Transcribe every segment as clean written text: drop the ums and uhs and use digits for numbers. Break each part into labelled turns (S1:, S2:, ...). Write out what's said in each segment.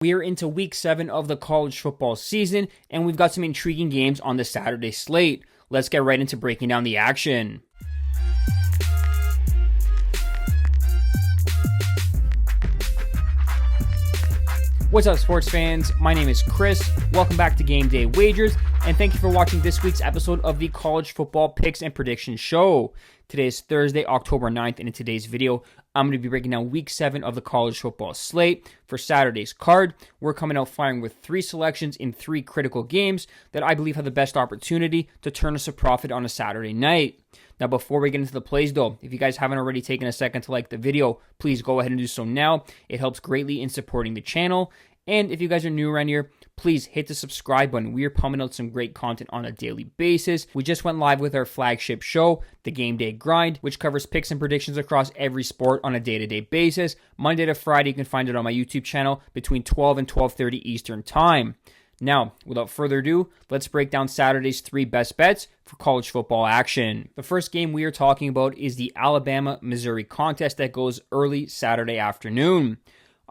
S1: We are into week 7 of the college football season, and we've got some intriguing games on the Saturday slate. Let's get right into breaking down the action. What's up, sports fans? My name is Chris. Welcome back to Game Day Wagers, and thank you for watching this week's episode of the College Football Picks and Predictions Show. Today is Thursday, October 9th, and in today's video, I'm going to be breaking down Week 7 of the college football slate. For Saturday's card, we're coming out firing with 3 selections in 3 critical games that I believe have the best opportunity to turn us a profit on a Saturday night. Now, before we get into the plays though, if you guys haven't already taken a second to like the video, please go ahead and do so now. It helps greatly in supporting the channel. And if you guys are new around here, please hit the subscribe button. We are pumping out some great content on a daily basis. We just went live with our flagship show, The Game Day Grind, which covers picks and predictions across every sport on a day-to-day basis. Monday to Friday, you can find it on my YouTube channel between 12 and 12:30 Eastern Time. Now, without further ado, let's break down Saturday's 3 best bets for college football action. The first game we are talking about is the Alabama-Missouri contest that goes early Saturday afternoon.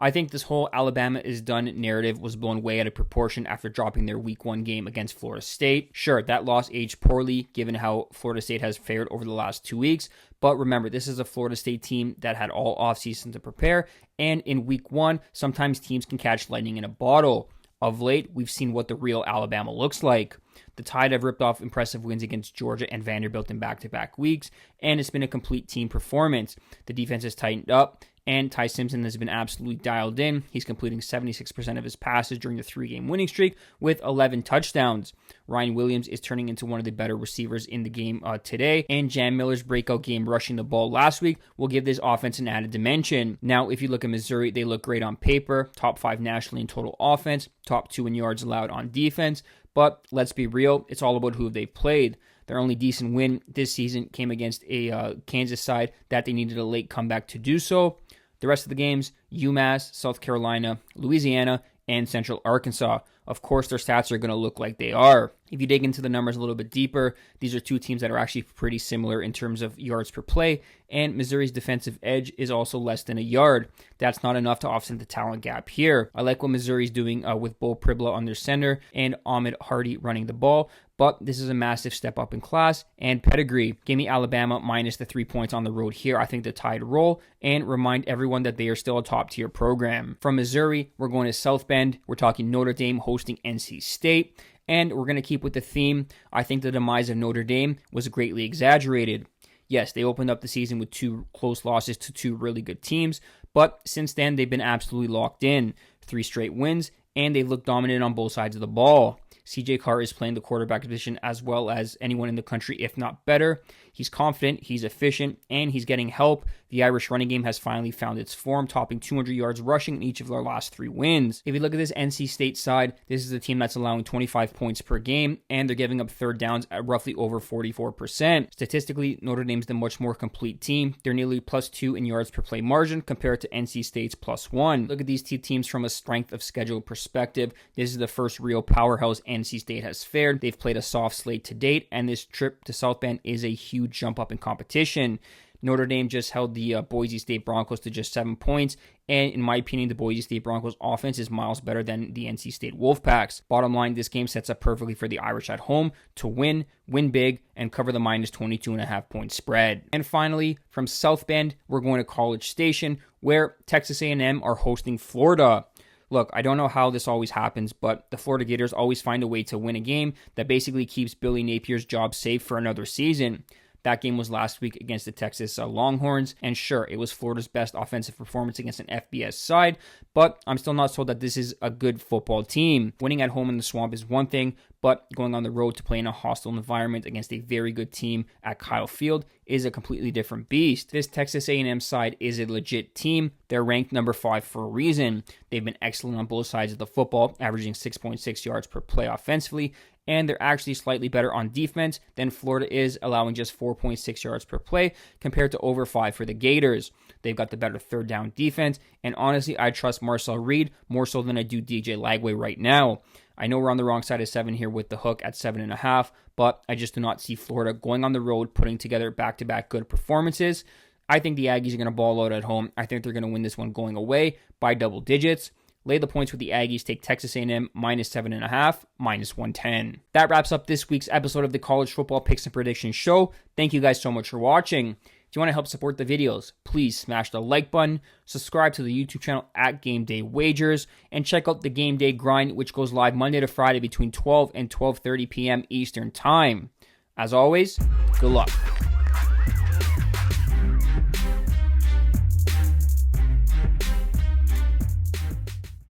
S1: I think this whole Alabama is done narrative was blown way out of proportion after dropping their week 1 game against Florida State. Sure, that loss aged poorly given how Florida State has fared over the last 2 weeks, but remember, this is a Florida State team that had all offseason to prepare, and in week 1, sometimes teams can catch lightning in a bottle. Of late, we've seen what the real Alabama looks like. The Tide have ripped off impressive wins against Georgia and Vanderbilt in back-to-back weeks, and it's been a complete team performance. The defense has tightened up, and Ty Simpson has been absolutely dialed in. He's completing 76% of his passes during the 3-game winning streak with 11 touchdowns. Ryan Williams is turning into one of the better receivers in the game today, and Jam Miller's breakout game rushing the ball last week will give this offense an added dimension. Now, if you look at Missouri, they look great on paper, top 5 nationally in total offense, top 2 in yards allowed on defense, but let's be real, it's all about who they've played. Their only decent win this season came against a Kansas side that they needed a late comeback to do so. The rest of the games, UMass, South Carolina, Louisiana, and Central Arkansas. Of course, their stats are going to look like they are. If you dig into the numbers a little bit deeper, these are 2 teams that are actually pretty similar in terms of yards per play, and Missouri's defensive edge is also less than a yard. That's not enough to offset the talent gap here. I like what Missouri's doing with Bo Pribla on their center and Ahmed Hardy running the ball, but this is a massive step up in class and pedigree. Give me Alabama minus the 3 points on the road here. I think the Tide roll, and remind everyone that they are still a top-tier program. From Missouri, we're going to South Bend. We're talking Notre Dame hosting NC State, and we're going to keep with the theme. I think the demise of Notre Dame was greatly exaggerated. Yes, they opened up the season with 2 close losses to 2 really good teams, but since then, they've been absolutely locked in. 3 straight wins, and they look dominant on both sides of the ball. CJ Carr is playing the quarterback position as well as anyone in the country, if not better. He's confident, he's efficient, and he's getting help. The Irish running game has finally found its form, topping 200 yards rushing in each of their last 3 wins. If you look at this NC State side, this is a team that's allowing 25 points per game, and they're giving up third downs at roughly over 44%. Statistically, Notre Dame's the much more complete team. They're nearly +2 in yards per play margin compared to NC State's +1. Look at these 2 teams from a strength of schedule perspective. This is the first real powerhouse NC State has fared. They've played a soft slate to date, and this trip to South Bend is a huge jump up in competition. Notre Dame just held the Boise State Broncos to just 7 points, and in my opinion, the Boise State Broncos offense is miles better than the NC State Wolfpacks. Bottom line, this game sets up perfectly for the Irish at home to win big, and cover the minus 22.5 point spread. And finally, from South Bend, we're going to College Station, where Texas A&M are hosting Florida. Look, I don't know how this always happens, but the Florida Gators always find a way to win a game that basically keeps Billy Napier's job safe for another season. That game was last week against the Texas Longhorns, and sure, it was Florida's best offensive performance against an FBS side, but I'm still not sold that this is a good football team. Winning at home in the Swamp is one thing, but going on the road to play in a hostile environment against a very good team at Kyle Field is a completely different beast. This Texas A&M side is a legit team. They're ranked number 5 for a reason. They've been excellent on both sides of the football, averaging 6.6 yards per play offensively, and they're actually slightly better on defense than Florida is, allowing just 4.6 yards per play compared to over 5 for the Gators. They've got the better third down defense, and honestly, I trust Marcel Reed more so than I do DJ Lagway right now. I know we're on the wrong side of 7 here with the hook at 7.5, but I just do not see Florida going on the road, putting together back-to-back good performances. I think the Aggies are going to ball out at home. I think they're going to win this one going away by double digits. Lay the points with the Aggies. Take Texas A&M -7.5, -110. That wraps up this week's episode of the College Football Picks and Predictions Show. Thank you guys so much for watching. If you want to help support the videos, please smash the like button, subscribe to the YouTube channel at Game Day Wagers, and check out the Game Day Grind, which goes live Monday to Friday between 12 and 12:30 p.m. Eastern Time. As always, good luck.